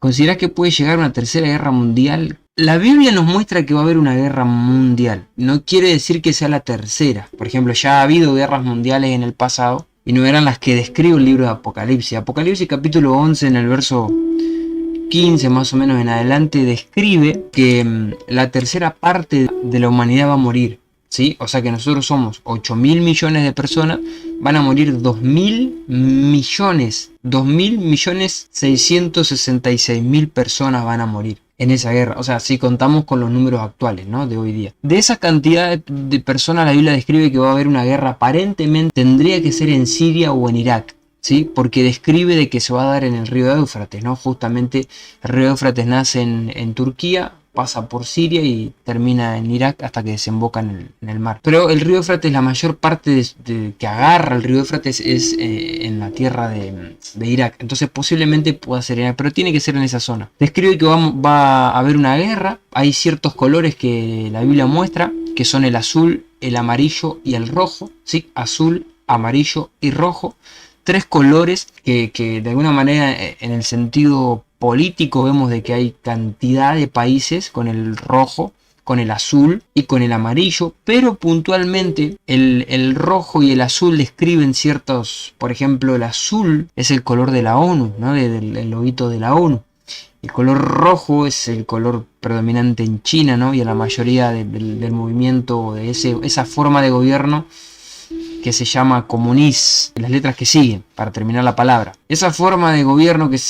¿Considerás que puede llegar una tercera guerra mundial? La Biblia nos muestra que va a haber una guerra mundial. No quiere decir que sea la tercera. Por ejemplo, ya ha habido guerras mundiales en el pasado y no eran las que describe el libro de Apocalipsis. Apocalipsis capítulo 11 en el verso 15 más o menos en adelante describe que la tercera parte de la humanidad va a morir. ¿Sí? O sea que nosotros somos 8.000 millones de personas, van a morir 2.000 millones, 2.000.666.000 personas van a morir en esa guerra. O sea, si contamos con los números actuales, ¿no? De hoy día. De esa cantidad de personas la Biblia describe que va a haber una guerra, aparentemente tendría que ser en Siria o en Irak. ¿Sí? Porque describe de que se va a dar en el río Éufrates, ¿no? Justamente el río Éufrates nace en Turquía, pasa por Siria y termina en Irak hasta que desemboca en el mar. Pero el río Éufrates, la mayor parte que agarra el río Éufrates es en la tierra de Irak. Entonces posiblemente pueda ser en Irak, pero tiene que ser en esa zona. Describe que va a haber una guerra. Hay ciertos colores que la Biblia muestra, que son el azul, el amarillo y el rojo. ¿Sí? Azul, amarillo y rojo. Tres colores que de alguna manera en el sentido político vemos de que hay cantidad de países con el rojo, con el azul y con el amarillo, pero puntualmente el rojo y el azul describen ciertos, por ejemplo el azul es el color de la ONU, ¿no? del loguito de la ONU. El color rojo es el color predominante en China, ¿no? Y en la mayoría del movimiento, de esa forma de gobierno que se llama comunista, las letras que siguen, para terminar la palabra. Esa forma de gobierno que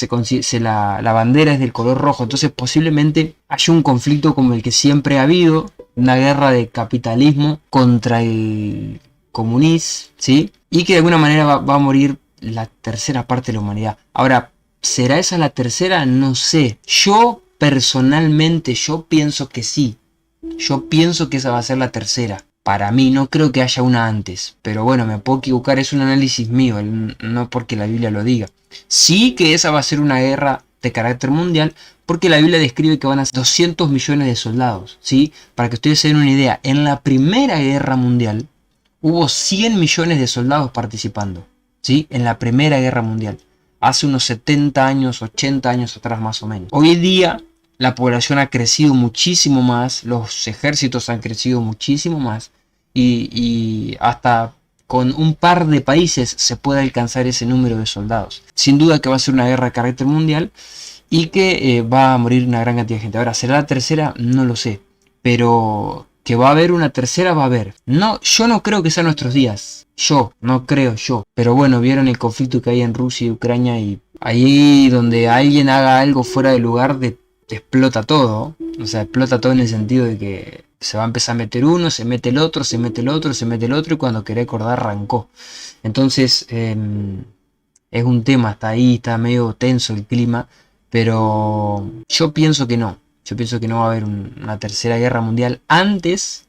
la bandera es del color rojo, entonces posiblemente haya un conflicto como el que siempre ha habido, una guerra de capitalismo contra el comunismo, ¿sí? Y que de alguna manera va a morir la tercera parte de la humanidad. Ahora, ¿será esa la tercera? No sé. Yo personalmente, yo pienso que sí. Yo pienso que esa va a ser la tercera. Para mí, no creo que haya una antes, pero bueno, me puedo equivocar, es un análisis mío, no porque la Biblia lo diga. Sí que esa va a ser una guerra de carácter mundial, porque la Biblia describe que van a ser 200 millones de soldados, ¿sí? Para que ustedes se den una idea, en la Primera Guerra Mundial hubo 100 millones de soldados participando, ¿sí? En la Primera Guerra Mundial, hace unos 70 años, 80 años atrás más o menos. Hoy en día la población ha crecido muchísimo más, los ejércitos han crecido muchísimo más y hasta con un par de países se puede alcanzar ese número de soldados. Sin duda que va a ser una guerra de carácter mundial y que va a morir una gran cantidad de gente. Ahora, ¿será la tercera? No lo sé, pero que va a haber una tercera, va a haber. No, yo no creo que sea nuestros días. No creo. Pero bueno, vieron el conflicto que hay en Rusia y Ucrania y ahí donde alguien haga algo fuera de lugar explota todo. O sea, explota todo en el sentido de que se va a empezar a meter uno, se mete el otro, se mete el otro, se mete el otro y cuando quería acordar arrancó. Entonces es un tema, hasta ahí está medio tenso el clima, pero yo pienso que no. Yo pienso que no va a haber una tercera guerra mundial antes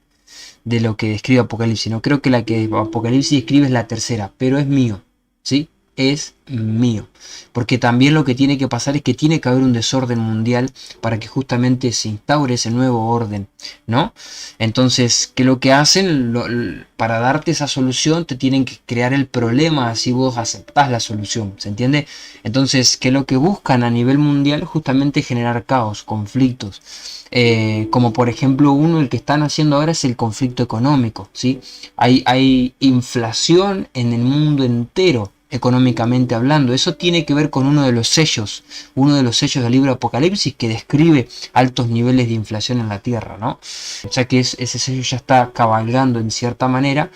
de lo que describe Apocalipsis. No creo que la que Apocalipsis describe es la tercera, pero es mío, ¿sí? Es mío, porque también lo que tiene que pasar es que tiene que haber un desorden mundial para que justamente se instaure ese nuevo orden, ¿no? Entonces, que lo que hacen para darte esa solución te tienen que crear el problema, así vos aceptás la solución, ¿se entiende? Entonces, que lo que buscan a nivel mundial justamente es generar caos, conflictos, como por ejemplo el que están haciendo ahora es el conflicto económico, ¿sí? Hay inflación en el mundo entero, económicamente hablando. Eso tiene que ver con uno de los sellos del libro de Apocalipsis que describe altos niveles de inflación en la tierra, ¿no? O sea que ese sello ya está cabalgando en cierta manera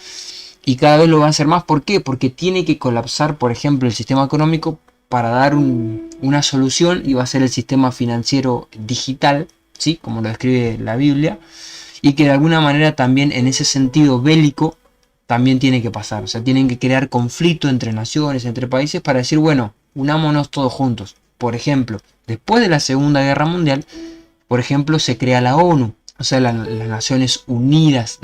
y cada vez lo va a hacer más. ¿Por qué? Porque tiene que colapsar, por ejemplo, el sistema económico para dar una solución, y va a ser el sistema financiero digital, ¿sí? Como lo describe la Biblia, y que de alguna manera también en ese sentido bélico también tiene que pasar. O sea, tienen que crear conflicto entre naciones, entre países, para decir, bueno, unámonos todos juntos. Por ejemplo, después de la Segunda Guerra Mundial, por ejemplo, se crea la ONU. O sea, las Naciones Unidas,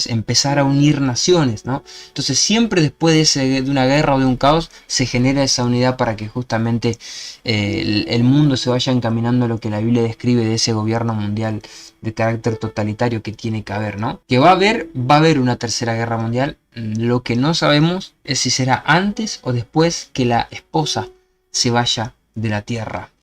empezar a unir naciones, ¿no? Entonces siempre después de una guerra o de un caos, se genera esa unidad para que justamente el mundo se vaya encaminando a lo que la Biblia describe de ese gobierno mundial de carácter totalitario que tiene que haber, ¿no? Que va a haber una tercera guerra mundial. Lo que no sabemos es si será antes o después que la esposa se vaya de la tierra.